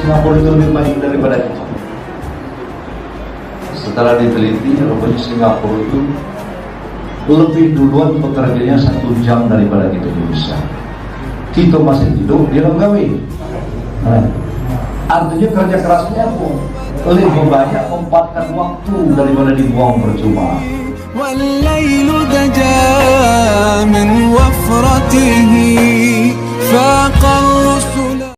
Singapura itu lebih maju daripada kita. Setelah diteliti, rupanya Singapura itu lebih duluan pekerjanya 1 jam daripada kita Indonesia. Kita masih hidup, dia gawe. Artinya kerja kerasnya lebih banyak memanfaatkan waktu daripada dibuang percuma. والليل دجا من وفرته فاق الرسل